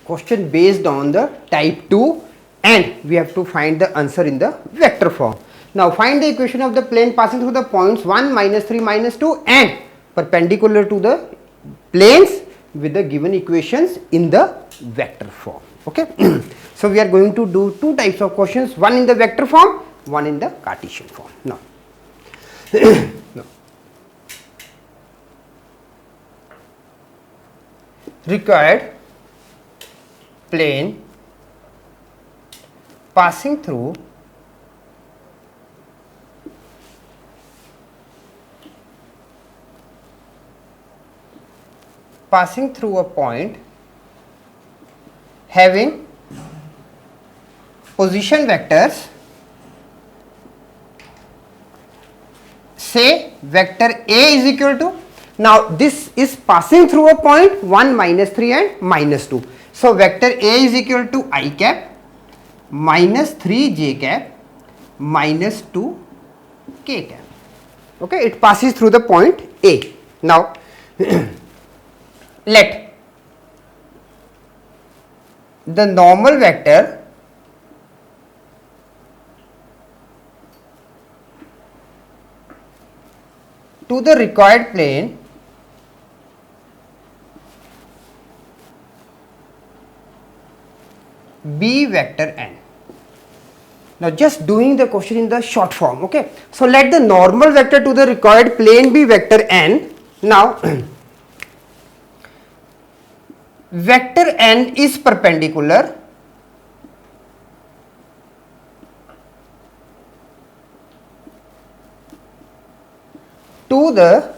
question based on the type 2 and we have to find the answer in the vector form. Now find the equation of the plane passing through the points 1, -3, -2 and perpendicular to the planes with the given equations in the vector form. Okay. So we are going to do two types of questions, one in the vector form, one in the Cartesian form. Now, now required plane passing through a point having position vectors, say vector A is equal to, now this is passing through a point 1, -3 and -2. So vector A is equal to I cap minus 3 j cap minus 2 k cap. Okay, it passes through the point A. Now let the normal vector to the required plane be vector n. Now just doing the question in the short form. Okay, so let the normal vector to the required plane be vector n. Now vector n is perpendicular to the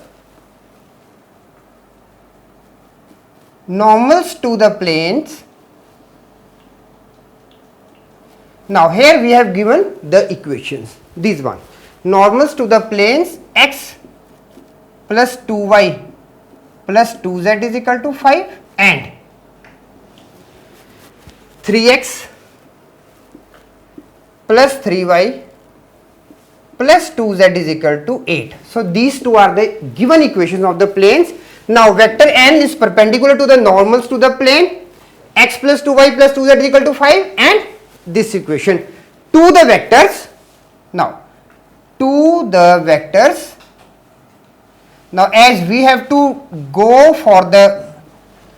normals to the planes. Now here we have given the equations, these one, normals to the planes x plus 2y plus 2z is equal to 5 and 3x plus 3y plus 2z is equal to 8. So these two are the given equations of the planes. Now vector n is perpendicular to the normals to the plane x plus 2y plus 2z is equal to 5 and this equation to the vectors. Now to the vectors, now as we have to go for the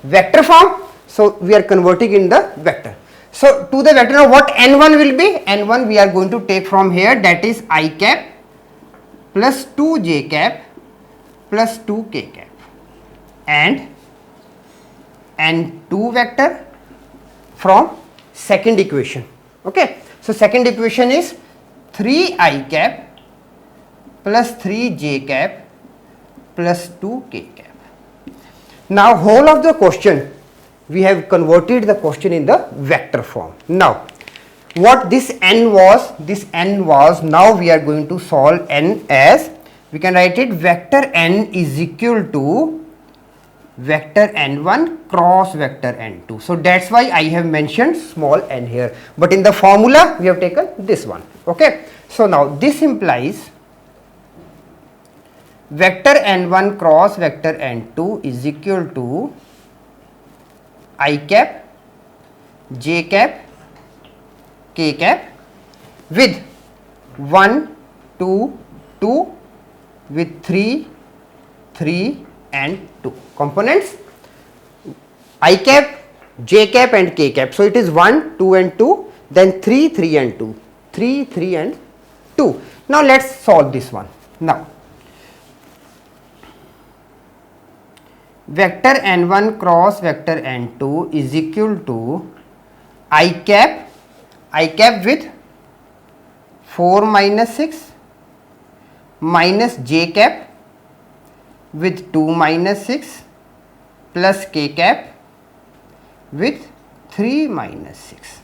vector form, so we are converting in the vector. So to the vector, now what n1 will be? N1 we are going to take from here, that is I cap plus 2 j cap plus 2 k cap and n2 vector from second equation. Okay, so second equation is 3 I cap plus 3 j cap plus 2 k cap. Now whole of the question we have converted the question in the vector form. Now what this n was, now we are going to solve n as, we can write it vector n is equal to vector n1 cross vector n2. So that's why I have mentioned small n here, but in the formula we have taken this one. Okay, so now this implies vector n1 cross vector n2 is equal to I cap, j cap, k cap with 1, 2, 2 with 3, 3 and 2 components, I cap, j cap and k cap. So it is 1, 2 and 2, then 3, 3 and 2, 3, 3 and 2. Now let's solve this one. Now vector n1 cross vector n2 is equal to I cap with 4 minus 6 minus j cap with 2 minus 6 plus k cap with 3 minus 6.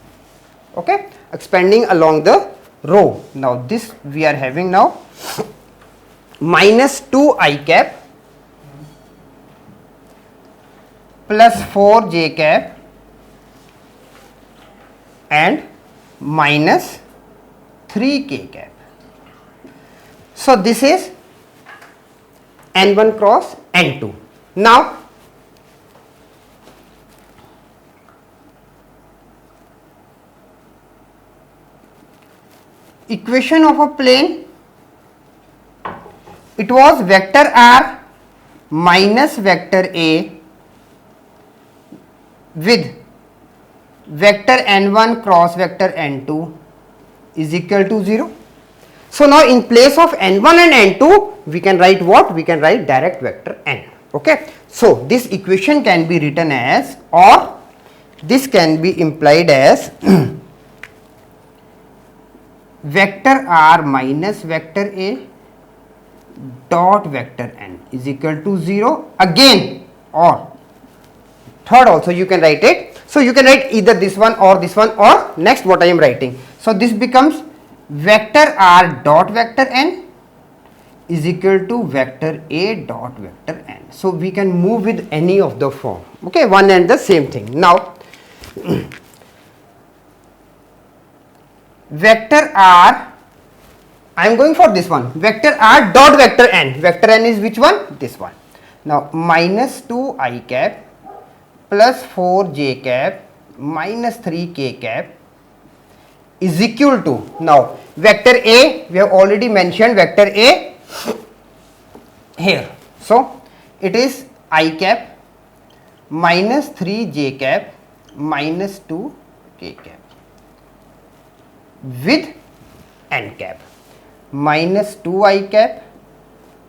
Okay, expanding along the row. Now this we are having now minus 2 I cap plus 4 j cap and minus 3 k cap. So this is n1 cross n2. Now equation of a plane, it was vector r minus vector a with vector n1 cross vector n2 is equal to 0. So now in place of n1 and n2 we can write what? We can write direct vector n. Okay. So this equation can be written as, or this can be implied as vector r minus vector a dot vector n is equal to 0 again, or third also you can write it. So you can write either this one or next what I am writing. So this becomes vector r dot vector n is equal to vector a dot vector n. So we can move with any of the form. Okay, one and the same thing. Now vector r, I am going for this one, vector r dot vector n. Vector n is which one? This one. Now minus 2 I cap plus 4 j cap minus 3 k cap is equal to, now vector a, we have already mentioned vector a here. So it is I cap minus 3 j cap minus 2 k cap with n cap minus 2 I cap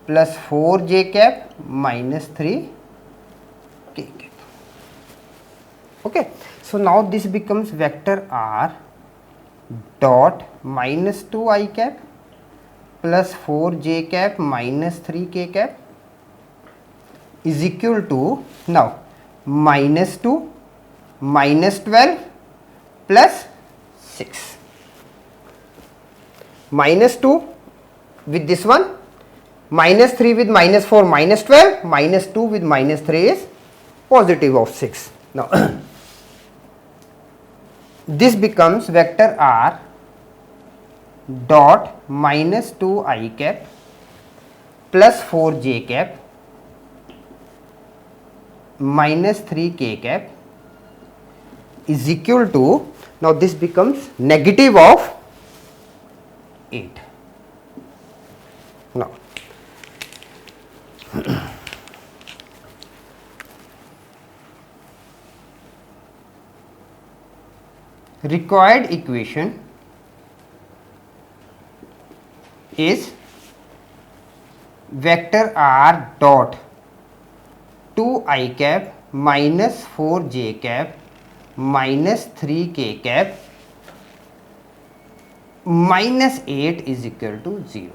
plus 4 j cap minus 3 k cap. Okay. So now this becomes vector r dot minus 2 I cap plus 4 j cap minus 3 k cap is equal to, now minus 2 minus 12 plus 6. Minus 2 with this one, minus 3 with minus 4 minus 12, minus 2 with minus 3 is positive of 6. Now this becomes vector r dot minus 2 I cap plus 4 j cap minus 3 k cap is equal to, now this becomes negative of 8. Now required equation is vector r dot 2 I cap minus 4 j cap minus 3 k cap minus 8 is equal to 0.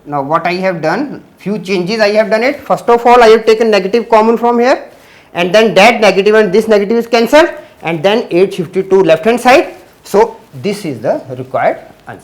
Now what I have done, few changes I have done it. First of all, I have taken negative common from here, and then that negative and this negative is cancelled, and then 8 shifted to left hand side. So this is the required answer.